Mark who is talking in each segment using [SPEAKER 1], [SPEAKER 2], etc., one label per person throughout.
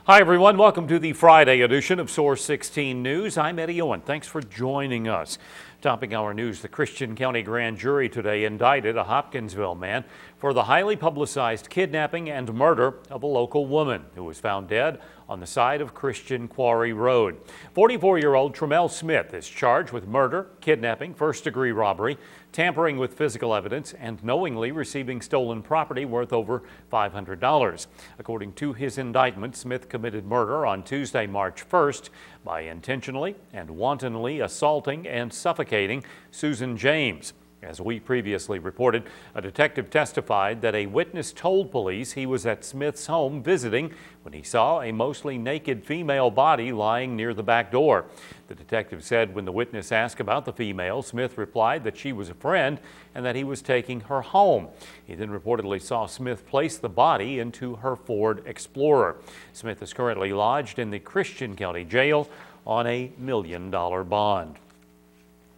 [SPEAKER 1] Hi everyone, welcome to the Friday edition of Source 16 News. I'm Eddie Owen. Thanks for joining us. Topping our news, the Christian County Grand Jury today indicted a Hopkinsville man for the highly publicized kidnapping and murder of a local woman who was found dead on the side of Christian Quarry Road. 44-year-old Tremel Smith is charged with murder, kidnapping, first-degree robbery, tampering with physical evidence, and knowingly receiving stolen property worth over $500. According to his indictment, Smith committed murder on Tuesday, March 1st by intentionally and wantonly assaulting and suffocating Susan James. As we previously reported, a detective testified that a witness told police he was at Smith's home visiting when he saw a mostly naked female body lying near the back door. The detective said when the witness asked about the female, Smith replied that she was a friend and that he was taking her home. He then reportedly saw Smith place the body into her Ford Explorer. Smith is currently lodged in the Christian County Jail on a $1 million bond.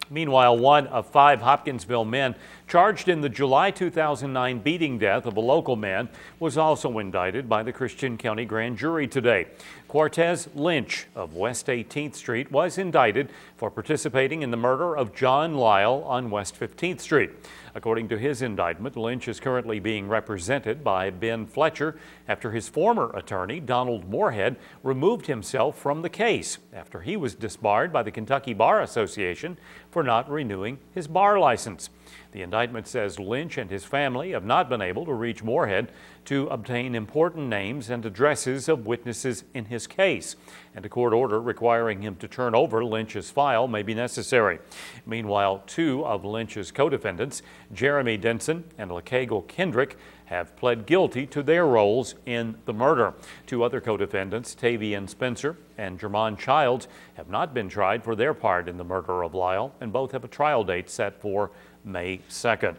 [SPEAKER 1] Meanwhile, one of 5 Hopkinsville men charged in the July 2009 beating death of a local man was also indicted by the Christian County Grand Jury today. Cortez Lynch of West 18th Street was indicted for participating in the murder of John Lyle on West 15th Street. According to his indictment, Lynch is currently being represented by Ben Fletcher after his former attorney, Donald Moorhead, removed himself from the case after he was disbarred by the Kentucky Bar Association for not renewing his bar license. The indictment says Lynch and his family have not been able to reach Moorhead to obtain important names and addresses of witnesses in his case, and a court order requiring him to turn over Lynch's file may be necessary. Meanwhile, 2 of Lynch's co-defendants, Jeremy Denson and LaKegel Kendrick, have pled guilty to their roles in the murder. 2 other co-defendants, Tavian Spencer and Jermon Childs, have not been tried for their part in the murder of Lyle, and both have a trial date set for May 2nd.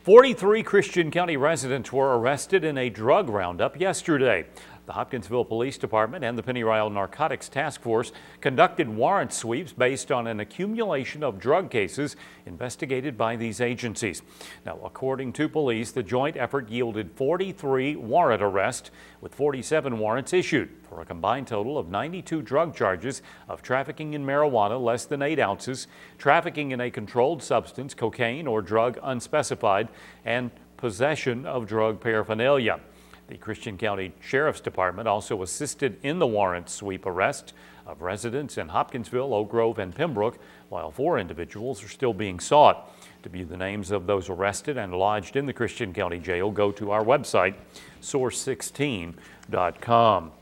[SPEAKER 1] 43 Christian County residents were arrested in a drug roundup yesterday. The Hopkinsville Police Department and the Pennyrile Narcotics Task Force conducted warrant sweeps based on an accumulation of drug cases investigated by these agencies. Now, according to police, the joint effort yielded 43 warrant arrests with 47 warrants issued for a combined total of 92 drug charges of trafficking in marijuana less than 8 ounces, trafficking in a controlled substance, cocaine or drug unspecified, and possession of drug paraphernalia. The Christian County Sheriff's Department also assisted in the warrant sweep arrest of residents in Hopkinsville, Oak Grove, and Pembroke, while 4 individuals are still being sought. To view the names of those arrested and lodged in the Christian County Jail, go to our website, Source16.com.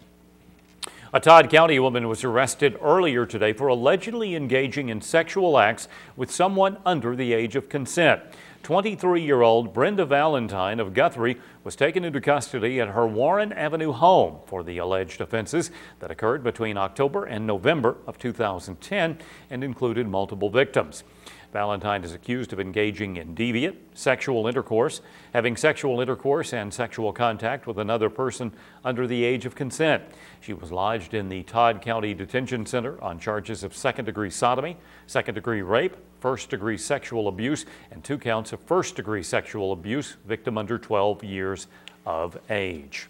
[SPEAKER 1] A Todd County woman was arrested earlier today for allegedly engaging in sexual acts with someone under the age of consent. 23-year-old Brenda Valentine of Guthrie was taken into custody at her Warren Avenue home for the alleged offenses that occurred between October and November of 2010 and included multiple victims. Valentine is accused of engaging in deviant sexual intercourse, having sexual intercourse and sexual contact with another person under the age of consent. She was lodged in the Todd County Detention Center on charges of second-degree sodomy, second-degree rape, first-degree sexual abuse, and 2 counts of first-degree sexual abuse, victim under 12 years of age.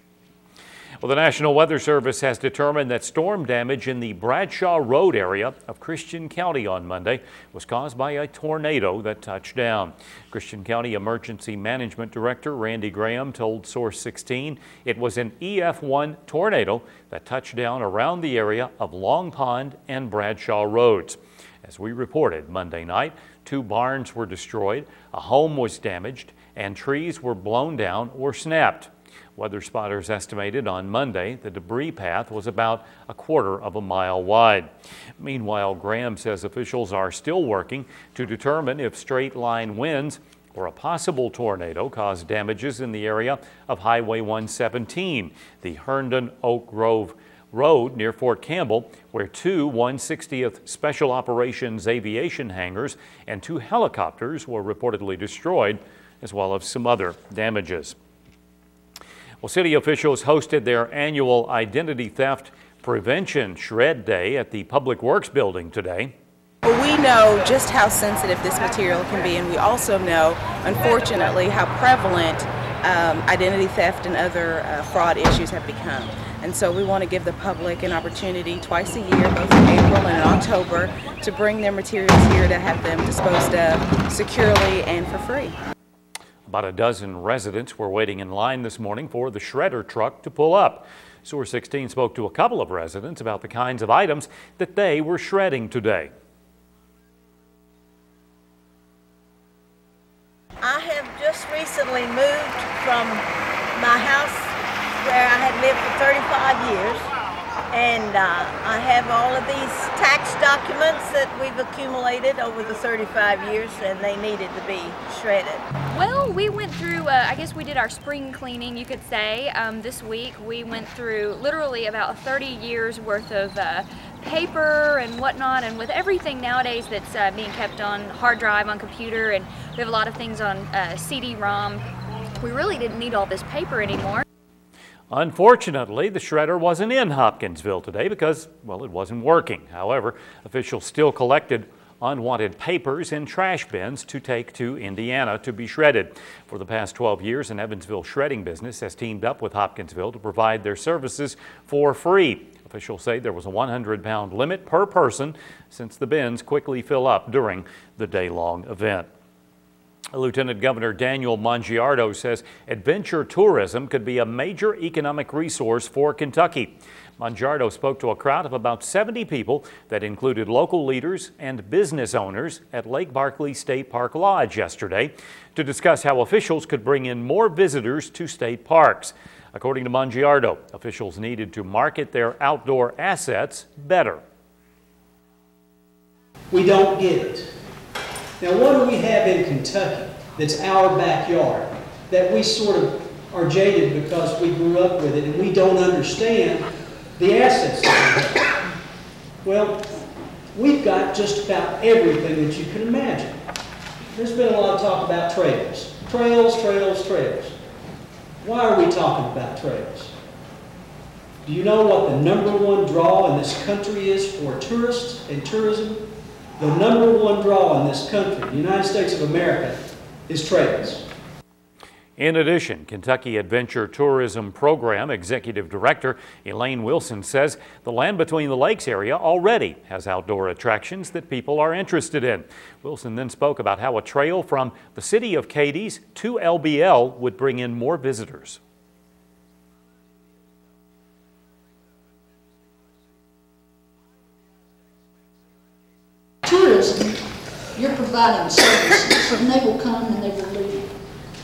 [SPEAKER 1] Well, the National Weather Service has determined that storm damage in the Bradshaw Road area of Christian County on Monday was caused by a tornado that touched down. Christian County Emergency Management Director Randy Graham told Source 16 it was an EF1 tornado that touched down around the area of Long Pond and Bradshaw Roads. As we reported Monday night, 2 barns were destroyed, a home was damaged, and trees were blown down or snapped. Weather spotters estimated on Monday the debris path was about a quarter of a mile wide. Meanwhile, Graham says officials are still working to determine if straight-line winds or a possible tornado caused damages in the area of Highway 117, the Herndon Oak Grove Road near Fort Campbell, where 2 160th Special Operations aviation hangars and 2 helicopters were reportedly destroyed, as well as some other damages. Well, city officials hosted their annual Identity Theft Prevention Shred Day at the Public Works Building today.
[SPEAKER 2] We know just how sensitive this material can be, and we also know, unfortunately, how prevalent identity theft and other fraud issues have become. And so we want to give the public an opportunity twice a year, both in April and in October, to bring their materials here to have them disposed of securely and for free.
[SPEAKER 1] About a dozen residents were waiting in line this morning for the shredder truck to pull up. Source 16 spoke to a couple of residents about the kinds of items that they were shredding today.
[SPEAKER 3] I have just recently moved from my house where I had lived for 35 years, and I have all of these tax documents that we've accumulated over the 35 years, and they needed to be shredded.
[SPEAKER 4] Well, we went through, I guess we did our spring cleaning, you could say. This week we went through literally about 30 years worth of paper and whatnot, and with everything nowadays that's being kept on hard drive, on computer, and we have a lot of things on CD-ROM, we really didn't need all this paper anymore.
[SPEAKER 1] Unfortunately, the shredder wasn't in Hopkinsville today because, well, it wasn't working. However, officials still collected unwanted papers in trash bins to take to Indiana to be shredded. For the past 12 years, an Evansville shredding business has teamed up with Hopkinsville to provide their services for free. Officials say there was a 100-pound limit per person since the bins quickly fill up during the day-long event. Lieutenant Governor Daniel Mangiardo says adventure tourism could be a major economic resource for Kentucky. Mangiardo spoke to a crowd of about 70 people that included local leaders and business owners at Lake Barkley State Park Lodge yesterday to discuss how officials could bring in more visitors to state parks. According to Mangiardo, officials needed to market their outdoor assets better.
[SPEAKER 5] We don't get it. Now, what do we have in Kentucky that's our backyard that we sort of are jaded because we grew up with it and we don't understand the assets that we have? Well, we've got just about everything that you can imagine. There's been a lot of talk about trails. Trails, trails, trails. Why are we talking about trails? Do you know what the #1 draw in this country is for tourists and tourism? The #1 draw in this country, the United States of America, is trails.
[SPEAKER 1] In addition, Kentucky Adventure Tourism Program Executive Director Elaine Wilson says the Land Between the Lakes area already has outdoor attractions that people are interested in. Wilson then spoke about how a trail from the city of Cadiz to LBL would bring in more visitors.
[SPEAKER 6] Tourism, you're providing services, and they will come and they will leave,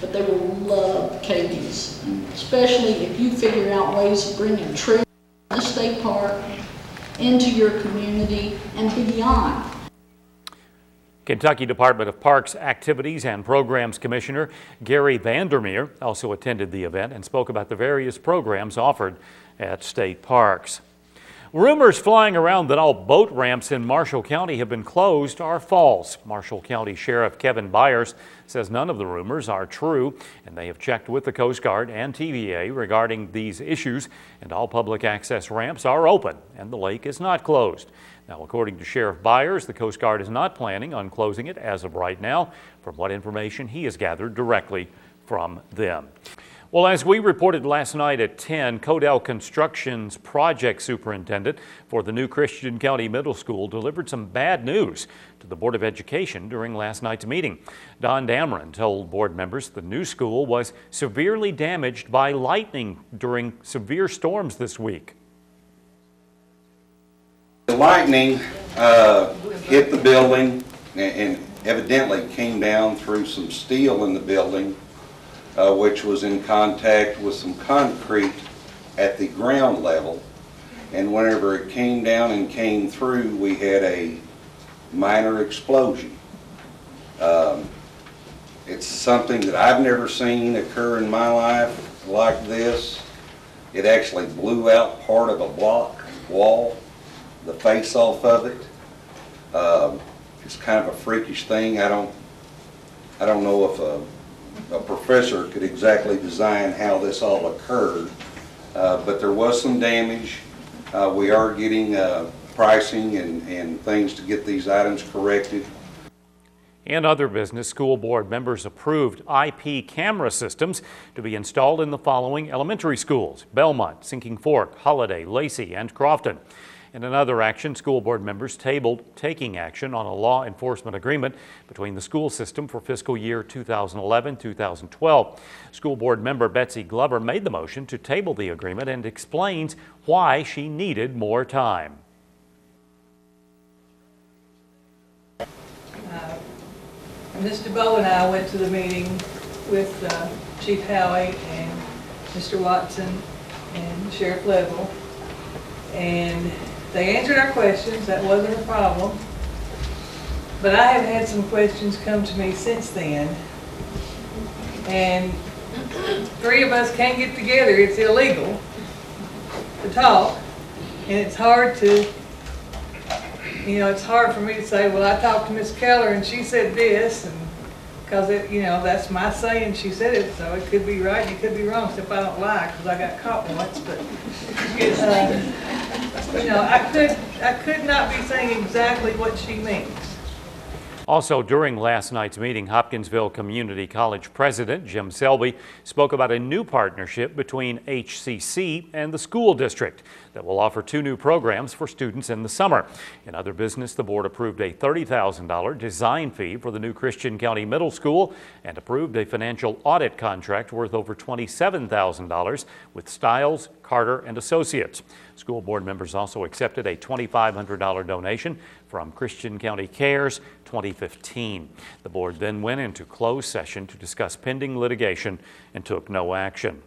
[SPEAKER 6] but they will love Cadiz, especially if you figure out ways of bringing trees in the state park into your community and beyond.
[SPEAKER 1] Kentucky Department of Parks, Activities and Programs Commissioner Gary Vandermeer also attended the event and spoke about the various programs offered at state parks. Rumors flying around that all boat ramps in Marshall County have been closed are false. Marshall County Sheriff Kevin Byers says none of the rumors are true, and they have checked with the Coast Guard and TVA regarding these issues, and all public access ramps are open and the lake is not closed. Now, according to Sheriff Byers, the Coast Guard is not planning on closing it as of right now, from what information he has gathered directly from them. Well, as we reported last night at 10, Codell Construction's project superintendent for the new Christian County Middle School delivered some bad news to the Board of Education during last night's meeting. Don Dameron told board members the new school was severely damaged by lightning during severe storms this week.
[SPEAKER 7] The lightning hit the building and evidently came down through some steel in the building, which was in contact with some concrete at the ground level. And whenever it came down and came through, we had a minor explosion. It's something that I've never seen occur in my life like this. It actually blew out part of a block wall, the face off of it. It's kind of a freakish thing. I don't know if a professor could exactly design how this all occurred, but there was some damage. We are getting pricing and things to get these items corrected.
[SPEAKER 1] In other business, school board members approved IP camera systems to be installed in the following elementary schools: Belmont, Sinking Fork, Holiday, Lacey, and Crofton. In another action, school board members tabled taking action on a law enforcement agreement between the school system for fiscal year 2011-2012. School board member Betsy Glover made the motion to table the agreement and explains why she needed more time.
[SPEAKER 8] Mr. Bowe and I went to the meeting with Chief Howie and Mr. Watson and Sheriff Level, and they answered our questions. That wasn't a problem. But I have had some questions come to me since then, and three of us can't get together. It's illegal to talk, and it's hard to, it's hard for me to say, well, I talked to Miss Keller and she said this, and because that's my saying. She said it, so it could be right and it could be wrong, except I don't lie because I got caught once. But I could not be saying exactly what she means.
[SPEAKER 1] Also, during last night's meeting, Hopkinsville Community College President Jim Selby spoke about a new partnership between HCC and the school district that will offer 2 new programs for students in the summer. In other business, the board approved a $30,000 design fee for the new Christian County Middle School and approved a financial audit contract worth over $27,000 with Stiles, Carter and Associates. School board members also accepted a $2,500 donation from Christian County Cares 2015. The board then went into closed session to discuss pending litigation and took no action.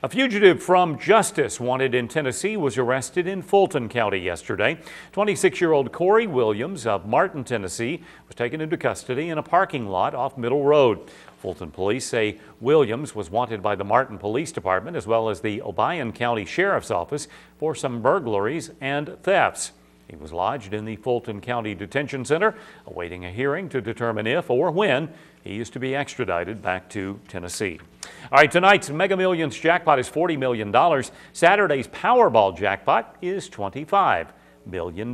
[SPEAKER 1] A fugitive from justice wanted in Tennessee was arrested in Fulton County yesterday. 26-year-old Corey Williams of Martin, Tennessee, was taken into custody in a parking lot off Middle Road. Fulton police say Williams was wanted by the Martin Police Department as well as the Obion County Sheriff's Office for some burglaries and thefts. He was lodged in the Fulton County Detention Center, awaiting a hearing to determine if or when he is to be extradited back to Tennessee. All right, tonight's Mega Millions jackpot is $40 million. Saturday's Powerball jackpot is $25 million.